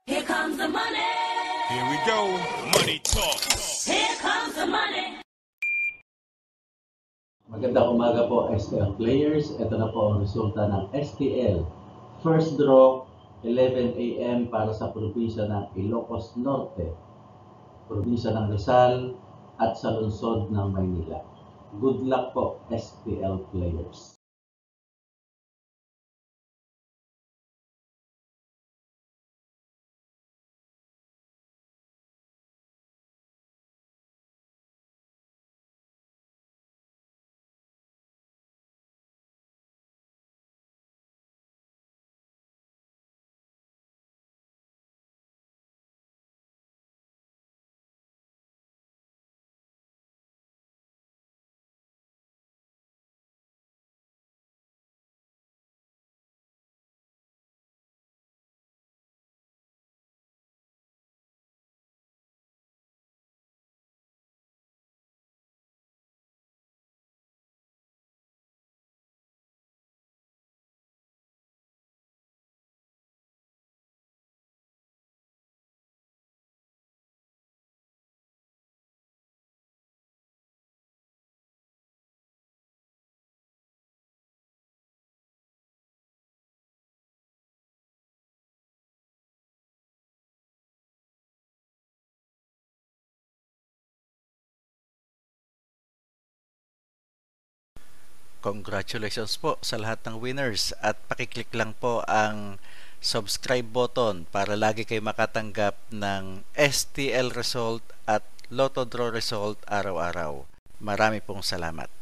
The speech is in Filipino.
Here comes the money. Here we go. Money talk. Here comes the money. Magandang umaga po STL players. Ito na po ang resulta ng STL. First draw, 11 a.m. para sa probinsya ng Ilocos Norte, probinsya ng Rizal at sa lungsod ng Maynila. Good luck po STL players. Congratulations po sa lahat ng winners at pakiclick lang po ang subscribe button para lagi kayo makatanggap ng STL result at Lotto Draw result araw-araw. Marami pong salamat.